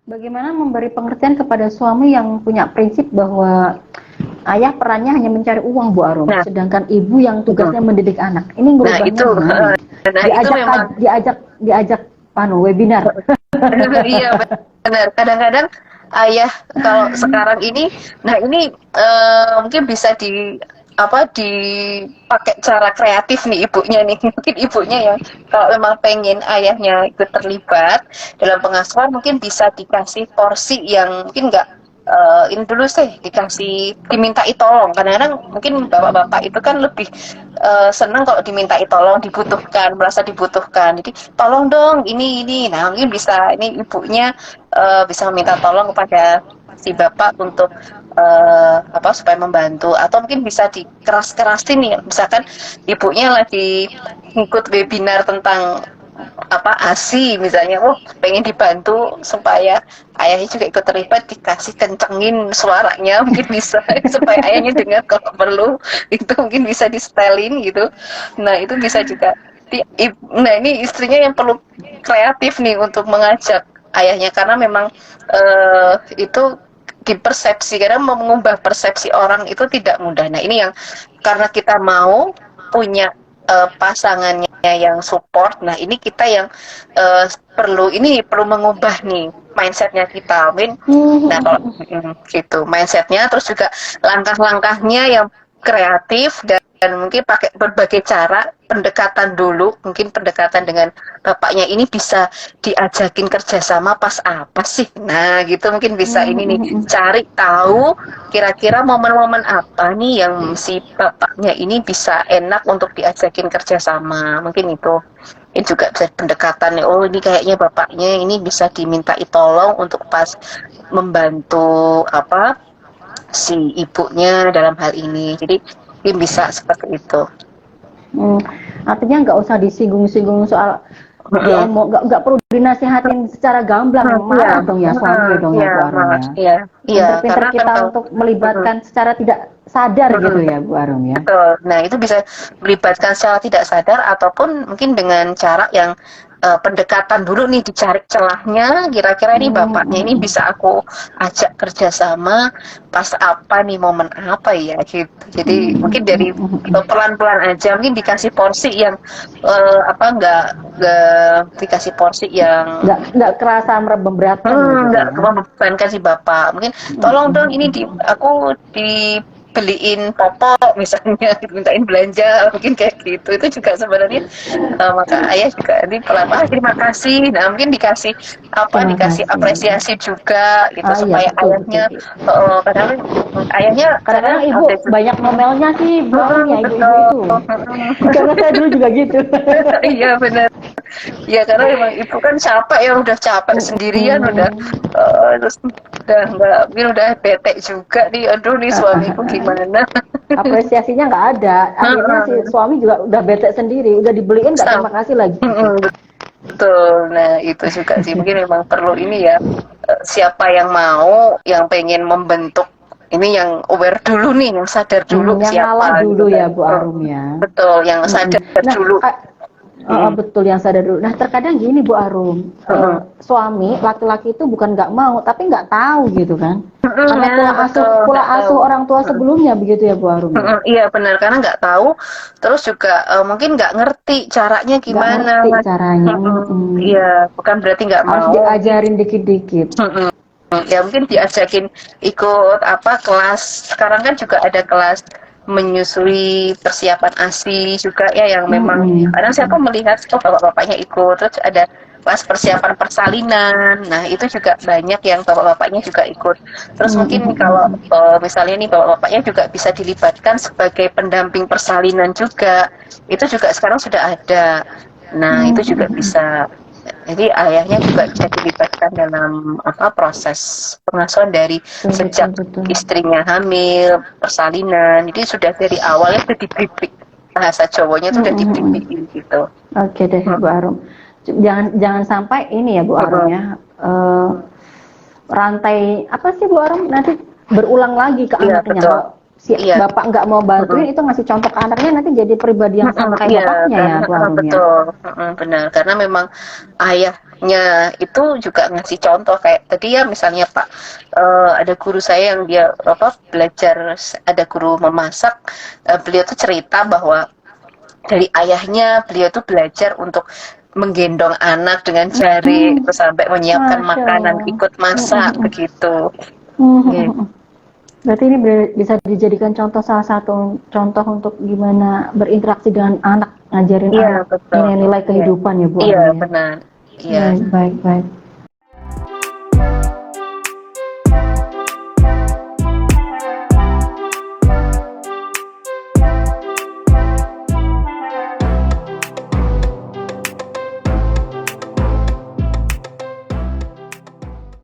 Bagaimana memberi pengertian kepada suami yang punya prinsip bahwa ayah perannya hanya mencari uang, Bu Arum, Nah, sedangkan ibu yang tugasnya mendidik anak. Ini nah ngerubahnya itu, gimana nih? nah itu Diajak memang diajak webinar. iya benar. Kadang-kadang ayah kalau sekarang ini, nah ini mungkin bisa di apa dipakai cara kreatif nih ibunya nih. Mungkin ibunya yang kalau memang pengen ayahnya ikut terlibat dalam pengasuhan, mungkin bisa dikasih porsi yang mungkin nggak ini dulu sih dikasih dimintai tolong. Kadang-kadang mungkin bapak-bapak itu kan lebih senang kalau dimintai tolong, dibutuhkan, merasa dibutuhkan. Jadi tolong dong ini. Nah mungkin bisa ini ibunya bisa meminta tolong kepada si bapak untuk apa supaya membantu, atau mungkin bisa dikeras-kerasin nih, misalkan ibunya lagi ngikut webinar tentang apa ASI misalnya, pengen dibantu supaya ayahnya juga ikut terlibat, dikasih kencengin suaranya mungkin bisa supaya ayahnya dengar kalau perlu, itu mungkin bisa di setelin gitu. Nah itu bisa juga nah ini istrinya yang perlu kreatif nih untuk mengajak ayahnya, karena memang itu di persepsi, karena mengubah persepsi orang itu tidak mudah. Nah ini yang karena kita mau punya pasangannya yang support, nah ini kita yang perlu mengubah nih mindsetnya kita, Win. Nah kalau gitu mindsetnya, terus juga langkah-langkahnya yang kreatif, dan mungkin pakai berbagai cara pendekatan dulu, mungkin pendekatan dengan bapaknya ini bisa diajakin kerjasama pas apa sih, nah gitu mungkin bisa ini nih, cari tahu kira-kira momen-momen apa nih yang si bapaknya ini bisa enak untuk diajakin kerjasama, mungkin itu. Ini juga bisa pendekatan nih, oh ini kayaknya bapaknya ini bisa dimintai tolong untuk pas membantu apa si ibunya dalam hal ini, jadi mungkin bisa seperti itu. Hmm, artinya nggak usah disinggung-singgung soal nggak perlu dinasihatin secara gamblang, Iya, marah dong ya suami dong ya, Bu Arum Mas. ya. Iya, iya, Pinter-pinter karena kan kita kalau untuk melibatkan secara tidak sadar gitu ya, Bu Arum ya. betul. Nah, itu bisa melibatkan secara tidak sadar, ataupun mungkin dengan cara yang pendekatan dulu nih, dicari celahnya, kira-kira ini bapaknya ini bisa aku ajak kerjasama pas apa nih, momen apa ya gitu. Jadi mungkin dari pelan-pelan aja, mungkin dikasih porsi yang apa nggak dikasih porsi yang Nggak kerasa memberatkan begitu nggak ya. membebankan si bapak. Mungkin tolong dong ini aku dibeliin popok misalnya, dimintain belanja, mungkin kayak gitu. Itu juga sebenarnya maka ayah juga nanti pelan, terima kasih. Nah mungkin dikasih apa, Terima dikasih kasih. apresiasi juga gitu, Ah iya, supaya betul betul. ayahnya kadang ayahnya Kadang-kadang ibu ada banyak ngomelnya sih, Bu Arum ya, ibu-ibu betul. itu. Karena saya dulu juga gitu. Iya benar. Ya karena memang ibu kan capek ya, udah capek sendirian, udah terus udah nggak, mungkin udah bete juga nih, aduh nih suamiku gimana. Apresiasinya nggak ada. Akhirnya si suami juga udah bete sendiri, udah dibeliin nggak Sam, terima kasih lagi. betul. Nah itu juga sih mungkin memang perlu ini ya, siapa yang mau, yang pengen membentuk ini, yang aware dulu nih, yang sadar dulu Yang ngalah siapa gitu dulu kan. ya, Bu Arum ya. Betul, yang sadar Nah, dulu. betul yang sadar dulu. Nah, terkadang gini Bu Arum, suami laki-laki itu bukan nggak mau, tapi nggak tahu gitu kan. Karena Ya betul, pola nggak tahu. asuh orang tua sebelumnya begitu ya, Bu Arum ya. Iya benar, karena nggak tahu, terus juga mungkin nggak ngerti caranya Nggak gimana. ngerti caranya. Iya, bukan berarti nggak Harus mau, mungkin diajarin dikit-dikit. ya mungkin diajakin ikut apa kelas. Sekarang kan juga ada kelas menyusui persiapan ASI juga ya, yang memang kadang siapa melihat bapak-bapaknya ikut, terus ada kelas persiapan persalinan. Nah itu juga banyak yang bapak-bapaknya juga ikut. Terus mungkin kalau misalnya nih bapak-bapaknya juga bisa dilibatkan sebagai pendamping persalinan juga, itu juga sekarang sudah ada. Nah itu juga bisa, jadi ayahnya juga bisa dilibatkan dalam apa proses pengasuhan dari Betul, betul, sejak betul. istrinya hamil, persalinan. Jadi sudah dari awalnya sudah dibimbing, bahasa Jawanya itu sudah dibimbing gitu. Oke deh, Bu Arum. Jangan jangan sampai ini ya, Bu Arum ya. Rantai apa sih, Bu Arum, nanti berulang lagi ke Iya anaknya. betul. si Iya. bapak nggak mau bantuin, itu ngasih contoh ke anaknya, nanti jadi pribadi yang sama kayak Iya, bapaknya ya, karena Bu Arum ya. betul, benar. Karena memang ayahnya itu juga ngasih contoh kayak tadi ya, misalnya Pak, ada guru saya yang dia belajar, ada guru memasak, beliau tuh cerita bahwa dari ayahnya beliau tuh belajar untuk menggendong anak dengan jari, Hmm, terus sampai menyiapkan Masya makanan, Allah. ikut masak begitu. Hmm, hmm, Gitu. hmm. Berarti ini bisa dijadikan contoh, salah satu contoh untuk gimana berinteraksi dengan anak, ngajarin Iya anak betul. nilai-nilai Iya, kehidupan ya Bu iya Arum ya. benar. Iya. Baik, baik, baik.